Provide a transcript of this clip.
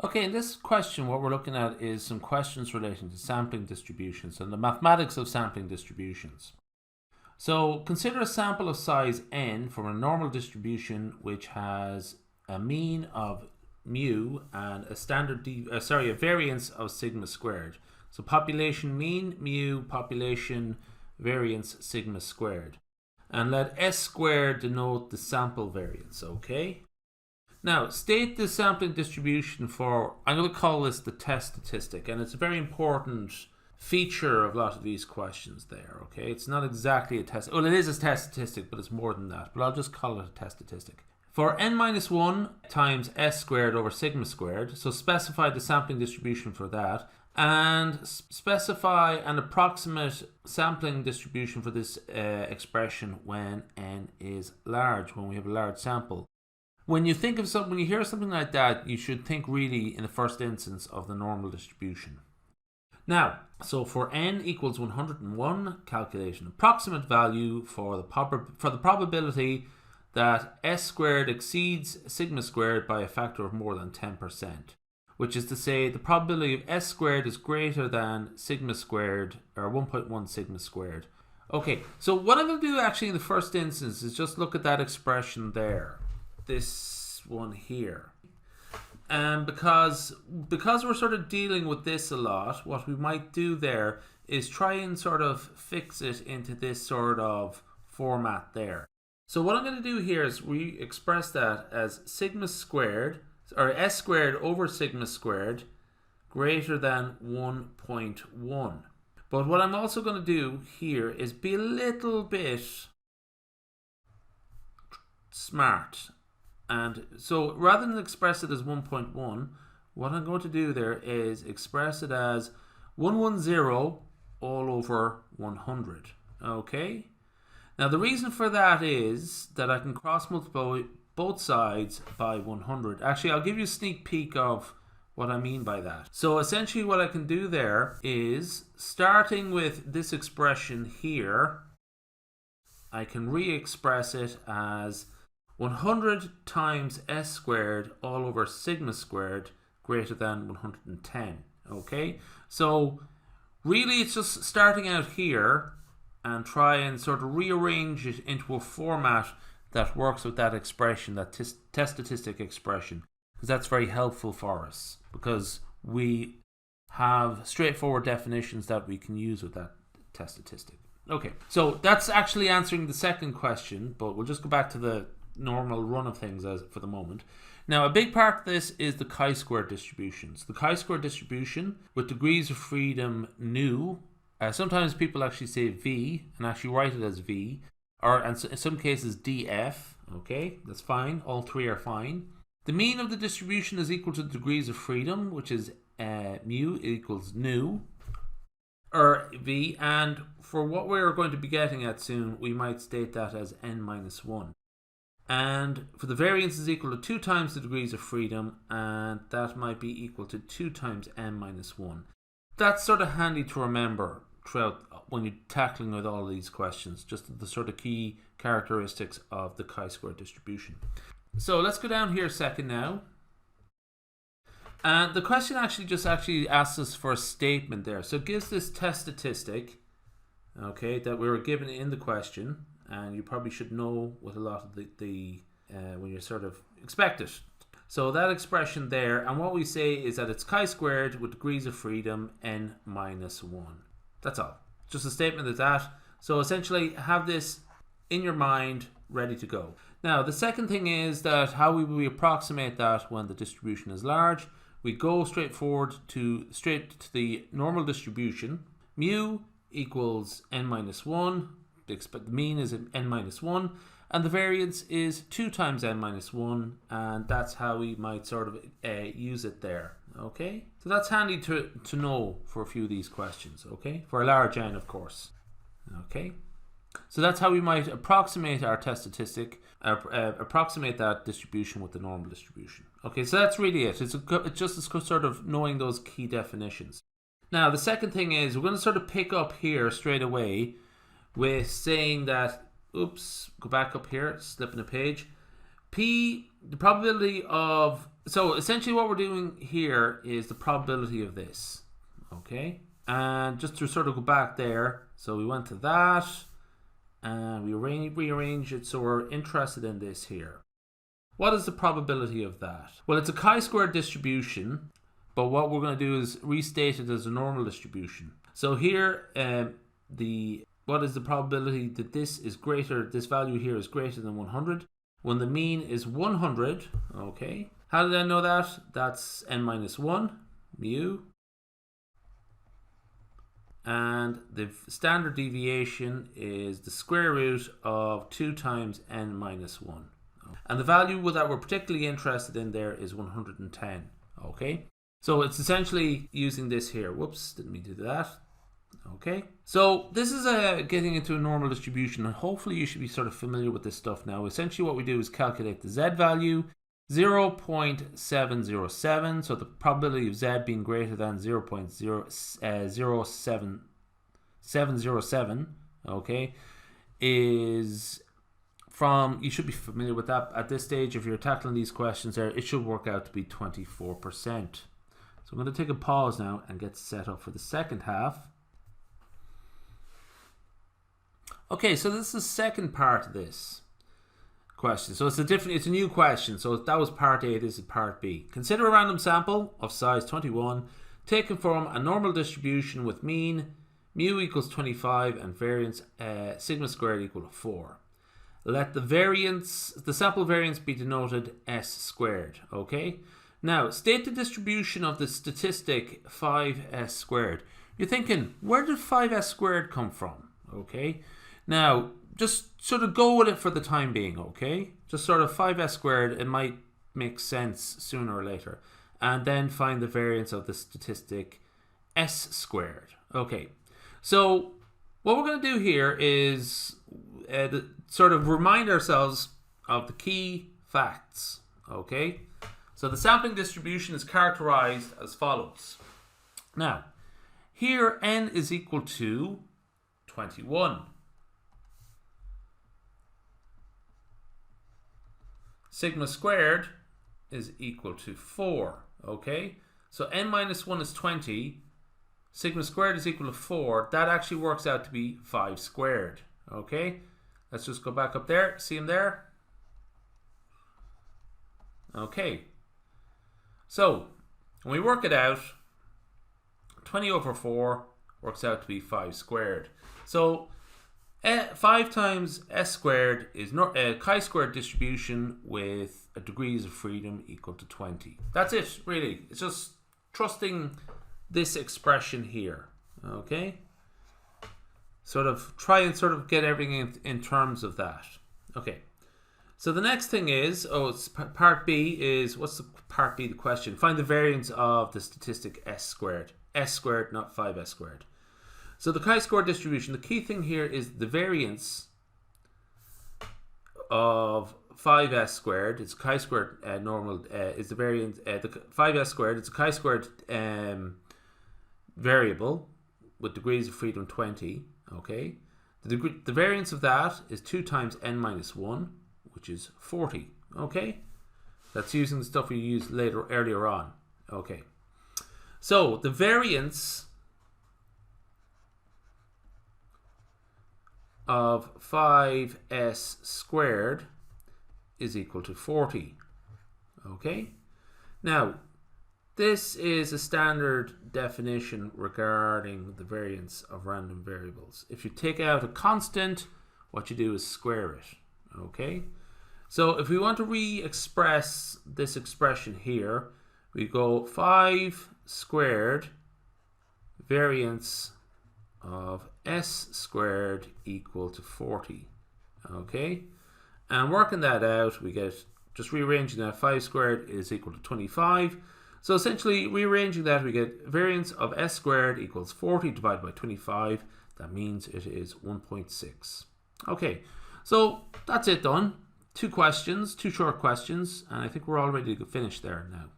Okay, in this question, what we're looking at is some questions relating to sampling distributions and the mathematics of sampling distributions. So consider a sample of size n from a normal distribution which has a mean of mu and a variance of sigma squared. So population mean mu, population variance sigma squared. And let s squared denote the sample variance, okay? Now, state the sampling distribution for, I'm going to call this the test statistic, and it's a very important feature of a lot of these questions there, okay? It's not exactly a test, well, it is a test statistic, but it's more than that, but I'll just call it a test statistic. For n minus 1 times s squared over sigma squared, so specify the sampling distribution for that, and specify an approximate sampling distribution for this expression when n is large, when we have a large sample. When you think of something, when you hear something like that, you should think really in the first instance of the normal distribution. Now, so for n equals 101, calculate an approximate value for the probability that s squared exceeds sigma squared by a factor of more than 10%, which is to say the probability of s squared is greater than sigma squared, or 1.1 sigma squared. Okay, so what I'm going to do actually in the first instance is just look at that expression there. This one here, and because we're sort of dealing with this a lot, what we might do there is try and sort of fix it into this sort of format there. So what I'm going to do here is re-express that as sigma squared, or s squared over sigma squared greater than 1.1. But what I'm also going to do here is be a little bit smart. And so rather than express it as 1.1, what I'm going to do there is express it as 110 all over 100. Okay? Now the reason for that is that I can cross multiply both sides by 100. Actually, I'll give you a sneak peek of what I mean by that. So essentially what I can do there is, starting with this expression here, I can re-express it as 100 times s squared all over sigma squared greater than 110. Okay, so really it's just starting out here and try and sort of rearrange it into a format that works with that expression, that test statistic expression, because that's very helpful for us, because we have straightforward definitions that we can use with that test statistic. Okay, so that's actually answering the second question, but we'll just go back to the normal run of things as for the moment. Now, a big part of this is the chi-square distributions. The chi-square distribution with degrees of freedom nu. Sometimes people actually say v and actually write it as v, or in some cases df. Okay, that's fine. All three are fine. The mean of the distribution is equal to the degrees of freedom, which is mu equals nu, or v. And for what we're going to be getting at soon, we might state that as n minus 1. And for the variance is equal to 2 times the degrees of freedom, and that might be equal to 2 times n minus 1. That's sort of handy to remember throughout when you're tackling with all of these questions, just the sort of key characteristics of the chi-square distribution. So let's go down here a second now. And the question actually asks us for a statement there. So it gives this test statistic, okay, that we were given in the question. And you probably should know with a lot of the when you sort of expect it. So that expression there, and what we say is that it's chi-squared with degrees of freedom n minus 1. That's all. Just a statement of that. So essentially have this in your mind ready to go. Now the second thing is that how we approximate that when the distribution is large. We go straight to the normal distribution. Mu equals n minus 1. The mean is n minus 1, and the variance is 2 times n minus 1, and that's how we might sort of use it there. Okay, so that's handy to know for a few of these questions. Okay, for a large n, of course. Okay, so that's how we might approximate our test statistic, approximate that distribution with the normal distribution. Okay, so that's really it. It's just sort of knowing those key definitions. Now the second thing is we're going to sort of pick up here straight away with saying that, oops, go back up here, slipping a page. P the probability of, so essentially what we're doing here is the probability of this, okay? And just to sort of go back there, so we went to that, and we rearrange it, so we're interested in this here. What is the probability of that? Well, it's a chi-squared distribution, but what we're going to do is restate it as a normal distribution. So here, what is the probability that this value here is greater than 100? When the mean is 100, okay. How did I know that? That's n minus 1, mu. And the standard deviation is the square root of 2 times n minus 1. And the value that we're particularly interested in there is 110, okay. So it's essentially using this here. Whoops, didn't mean to do that. Okay, so this is getting into a normal distribution, and hopefully you should be sort of familiar with this stuff now. Essentially what we do is calculate the z value, 0.707, so the probability of z being greater than 0.07707, okay, is from, you should be familiar with that at this stage. If you're tackling these questions there, it should work out to be 24%. So I'm going to take a pause now and get set up for the second half. Okay, so this is the second part of this question. So it's a new question. So that was part A, this is part B. Consider a random sample of size 21 taken from a normal distribution with mean mu equals 25 and variance sigma squared equal to 4. Let the sample variance be denoted s squared, okay? Now, state the distribution of the statistic 5s squared. You're thinking, where did 5s squared come from, okay? Now, just sort of go with it for the time being, okay? Just sort of 5s squared, it might make sense sooner or later. And then find the variance of the statistic s squared. Okay, so what we're going to do here is sort of remind ourselves of the key facts, okay? So the sampling distribution is characterized as follows. Now, here n is equal to 21. Sigma squared is equal to 4, okay? So n minus 1 is 20. Sigma squared is equal to 4. That actually works out to be 5 squared, okay? Let's just go back up there. See him there? Okay. So, when we work it out, 20 over 4 works out to be 5 squared. So, 5 times s squared is a chi-squared distribution with a degrees of freedom equal to 20. That's it, really. It's just trusting this expression here, okay? Try and get everything in terms of that. Okay. So the next thing is, it's part B is, what's the part B, the question? Find the variance of the statistic s squared. S squared, not 5s squared. So the chi-squared distribution, the key thing here is the variance of 5s squared. It's chi-squared normal, is the variance, the 5s squared, it's a chi-squared variable with degrees of freedom 20, okay? The variance of that is 2 times n minus 1, which is 40, okay? That's using the stuff we used earlier on, okay? So the variance of 5s squared is equal to 40, okay? Now, this is a standard definition regarding the variance of random variables. If you take out a constant, what you do is square it, okay? So if we want to re-express this expression here, we go 5 squared variance of s squared equal to 40, okay? And working that out, we get, just rearranging that, 5 squared is equal to 25. So essentially, rearranging that, we get variance of s squared equals 40 divided by 25. That means it is 1.6. Okay, so that's it done. 2 questions, 2 short questions, and I think we're all ready to finish there now.